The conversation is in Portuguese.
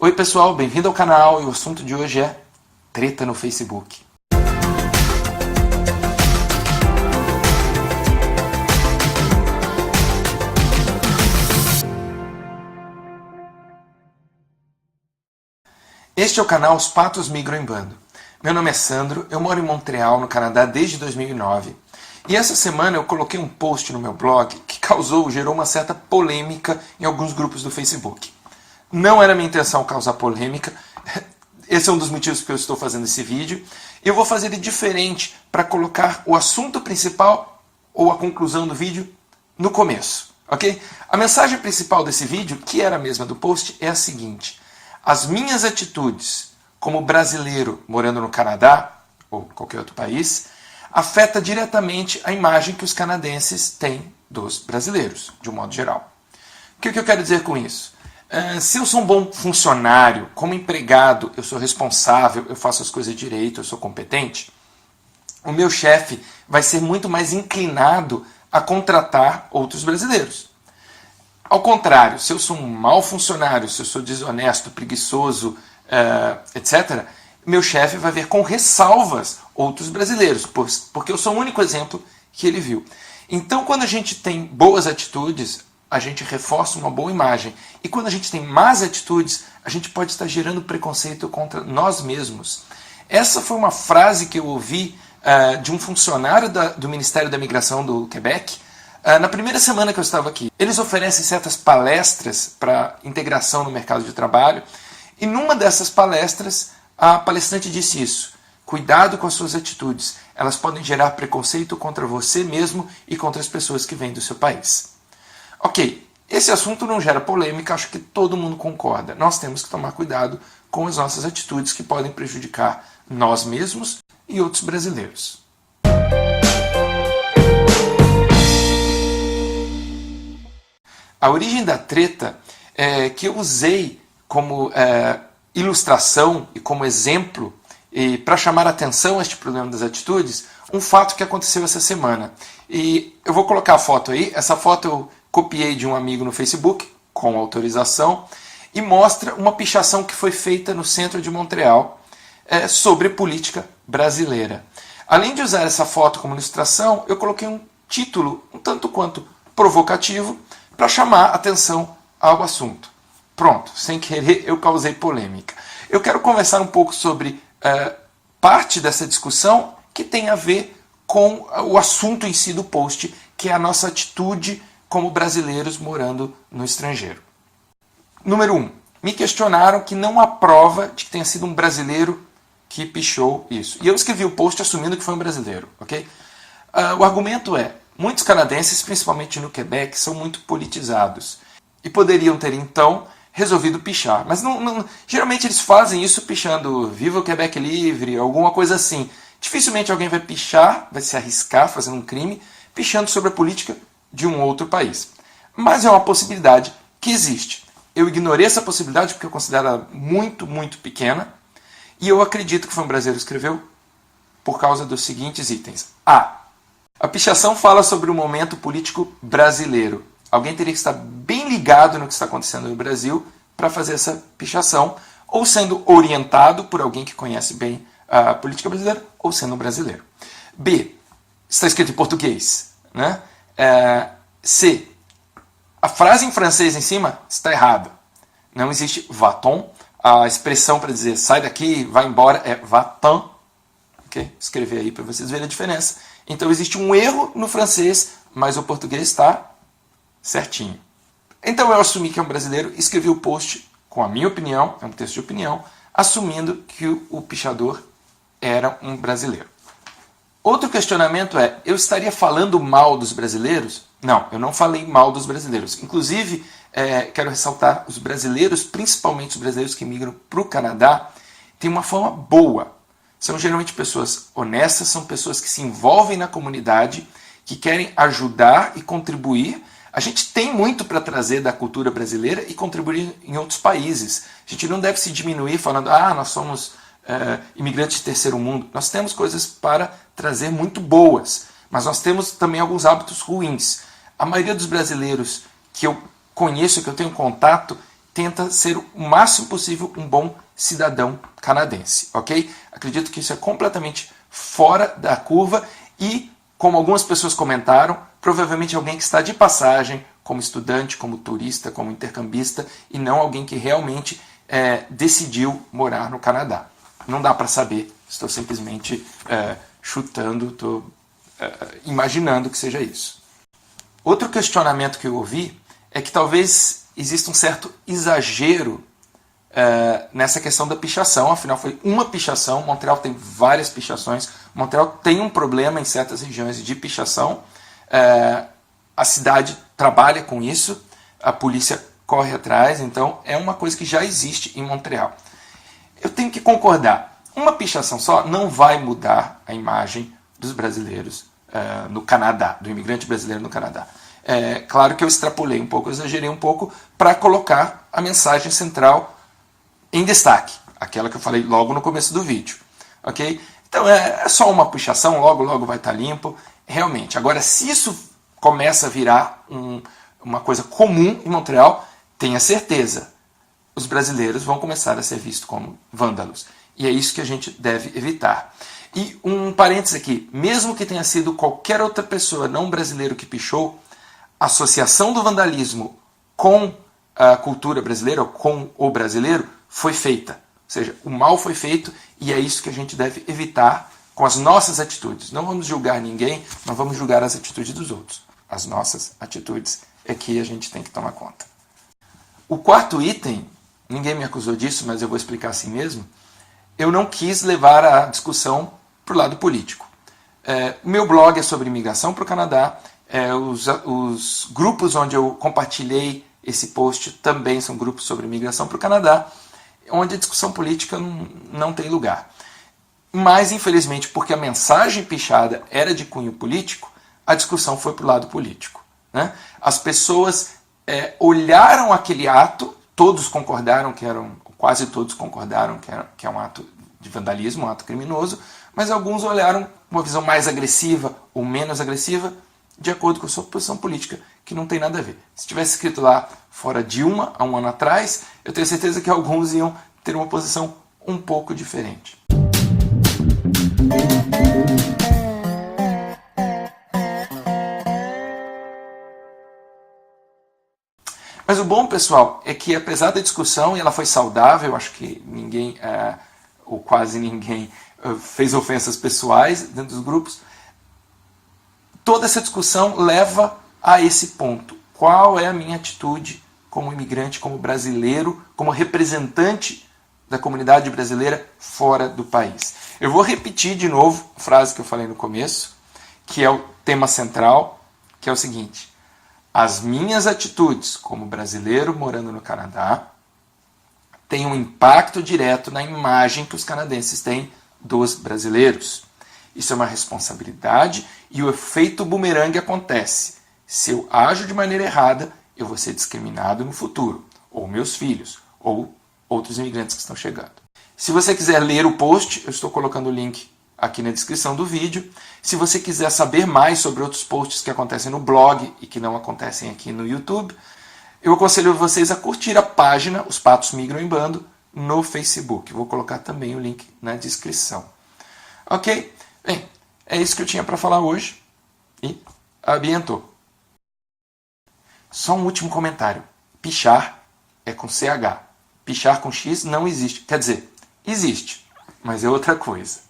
Oi pessoal, bem-vindo ao canal e o assunto de hoje é treta no Facebook. Este é o canal Os Patos Migram em Bando. Meu nome é Sandro, eu moro em Montreal, no Canadá, desde 2009. E essa semana eu coloquei um post no meu blog que gerou uma certa polêmica em alguns grupos do Facebook. Não era minha intenção causar polêmica, esse é um dos motivos que eu estou fazendo esse vídeo. Eu vou fazer ele diferente para colocar o assunto principal ou a conclusão do vídeo no começo, ok? A mensagem principal desse vídeo, que era a mesma do post, é a seguinte: as minhas atitudes como brasileiro morando no Canadá, ou qualquer outro país, afeta diretamente a imagem que os canadenses têm dos brasileiros, de um modo geral. O que eu quero dizer com isso? Se eu sou um bom funcionário, como empregado, eu sou responsável, eu faço as coisas direito, eu sou competente, o meu chefe vai ser muito mais inclinado a contratar outros brasileiros. Ao contrário, se eu sou um mau funcionário, se eu sou desonesto, preguiçoso, etc., meu chefe vai ver com ressalvas outros brasileiros, porque eu sou o único exemplo que ele viu. Então, quando a gente tem boas atitudes, a gente reforça uma boa imagem. E quando a gente tem más atitudes, a gente pode estar gerando preconceito contra nós mesmos. Essa foi uma frase que eu ouvi de um funcionário do Ministério da Imigração do Quebec, na primeira semana que eu estava aqui. Eles oferecem certas palestras para integração no mercado de trabalho, e numa dessas palestras, a palestrante disse isso: cuidado com as suas atitudes, elas podem gerar preconceito contra você mesmo e contra as pessoas que vêm do seu país. Ok, esse assunto não gera polêmica, acho que todo mundo concorda. Nós temos que tomar cuidado com as nossas atitudes que podem prejudicar nós mesmos e outros brasileiros. A origem da treta que eu usei como ilustração e como exemplo para chamar a atenção a este problema das atitudes, um fato que aconteceu essa semana. E eu vou colocar a foto aí. Essa foto eu copiei de um amigo no Facebook, com autorização, e mostra uma pichação que foi feita no centro de Montreal sobre política brasileira. Além de usar essa foto como ilustração, eu coloquei um título um tanto quanto provocativo para chamar atenção ao assunto. Pronto, sem querer eu causei polêmica. Eu quero conversar um pouco sobre parte dessa discussão que tem a ver com o assunto em si do post, que é a nossa atitude como brasileiros morando no estrangeiro. Número 1. Me questionaram que não há prova de que tenha sido um brasileiro que pichou isso. E eu escrevi o post assumindo que foi um brasileiro, ok? O argumento é: muitos canadenses, principalmente no Quebec, são muito politizados e poderiam ter, então, resolvido pichar. Mas geralmente eles fazem isso pichando "Viva o Quebec Livre", alguma coisa assim. Dificilmente alguém vai pichar, vai se arriscar fazendo um crime, pichando sobre a política de um outro país. Mas é uma possibilidade que existe. Eu ignorei essa possibilidade porque eu considero ela muito, muito pequena, e eu acredito que foi um brasileiro que escreveu por causa dos seguintes itens. A pichação fala sobre o momento político brasileiro. Alguém teria que estar bem ligado no que está acontecendo no Brasil para fazer essa pichação, ou sendo orientado por alguém que conhece bem a política brasileira, ou sendo um brasileiro. B. Está escrito em português, né? C. A frase em francês em cima está errada. Não existe va-t'en. A expressão para dizer sai daqui, vai embora é va-t'en. Okay? Escrever aí para vocês verem a diferença. Então existe um erro no francês, mas o português está certinho. Então eu assumi que é um brasileiro, escrevi o post com a minha opinião, é um texto de opinião, assumindo que o pichador era um brasileiro. Outro questionamento é: eu estaria falando mal dos brasileiros? Não, eu não falei mal dos brasileiros. Inclusive, quero ressaltar, os brasileiros, principalmente os brasileiros que migram para o Canadá, têm uma fama boa. São geralmente pessoas honestas, são pessoas que se envolvem na comunidade, que querem ajudar e contribuir. A gente tem muito para trazer da cultura brasileira e contribuir em outros países. A gente não deve se diminuir falando, nós somos imigrantes de terceiro mundo. Nós temos coisas para trazer muito boas, mas nós temos também alguns hábitos ruins. A maioria dos brasileiros que eu conheço, que eu tenho contato, tenta ser o máximo possível um bom cidadão canadense, ok? Acredito que isso é completamente fora da curva e, como algumas pessoas comentaram, provavelmente alguém que está de passagem, como estudante, como turista, como intercambista, e não alguém que realmente decidiu morar no Canadá. Não dá para saber, estou simplesmente chutando, estou imaginando que seja isso. Outro questionamento que eu ouvi é que talvez exista um certo exagero nessa questão da pichação. Afinal, foi uma pichação. Montreal tem várias pichações. Montreal tem um problema em certas regiões de pichação. A cidade trabalha com isso, a polícia corre atrás, então é uma coisa que já existe em Montreal. Eu tenho que concordar, uma pichação só não vai mudar a imagem dos brasileiros no Canadá, do imigrante brasileiro no Canadá. Claro que eu extrapolei um pouco, eu exagerei um pouco para colocar a mensagem central em destaque, aquela que eu falei logo no começo do vídeo. Ok? Então é só uma pichação, logo logo vai estar limpo, realmente. Agora, se isso começa a virar uma coisa comum em Montreal, tenha certeza, os brasileiros vão começar a ser vistos como vândalos. E é isso que a gente deve evitar. E um parênteses aqui, mesmo que tenha sido qualquer outra pessoa, não brasileiro, que pichou, a associação do vandalismo com a cultura brasileira, ou com o brasileiro, foi feita. Ou seja, o mal foi feito e é isso que a gente deve evitar com as nossas atitudes. Não vamos julgar ninguém, não vamos julgar as atitudes dos outros. As nossas atitudes é que a gente tem que tomar conta. O quarto item, ninguém me acusou disso, mas eu vou explicar assim mesmo, eu não quis levar a discussão para o lado político. O meu blog é sobre imigração para o Canadá, os grupos onde eu compartilhei esse post também são grupos sobre imigração para o Canadá, onde a discussão política não tem lugar. Mas, infelizmente, porque a mensagem pichada era de cunho político, a discussão foi para o lado político. Né? As pessoas olharam aquele ato, todos concordaram quase todos concordaram que é um ato de vandalismo, um ato criminoso, mas alguns olharam uma visão mais agressiva ou menos agressiva, de acordo com a sua posição política, que não tem nada a ver. Se tivesse escrito lá fora Dilma, há um ano atrás, eu tenho certeza que alguns iam ter uma posição um pouco diferente. Mas o bom, pessoal, é que apesar da discussão, e ela foi saudável, acho que ninguém, ou quase ninguém, fez ofensas pessoais dentro dos grupos, toda essa discussão leva a esse ponto. Qual é a minha atitude como imigrante, como brasileiro, como representante da comunidade brasileira fora do país? Eu vou repetir de novo a frase que eu falei no começo, que é o tema central, que é o seguinte: as minhas atitudes como brasileiro morando no Canadá têm um impacto direto na imagem que os canadenses têm dos brasileiros. Isso é uma responsabilidade e o efeito bumerangue acontece. Se eu ajo de maneira errada, eu vou ser discriminado no futuro, ou meus filhos, ou outros imigrantes que estão chegando. Se você quiser ler o post, eu estou colocando o link aqui na descrição do vídeo. Se você quiser saber mais sobre outros posts que acontecem no blog e que não acontecem aqui no YouTube, eu aconselho vocês a curtir a página Os Patos Migram em Bando no Facebook. Vou colocar também o link na descrição. Ok? Bem, é isso que eu tinha para falar hoje. E abientou. Só um último comentário. Pichar é com CH. Pichar com X não existe. Quer dizer, existe, mas é outra coisa.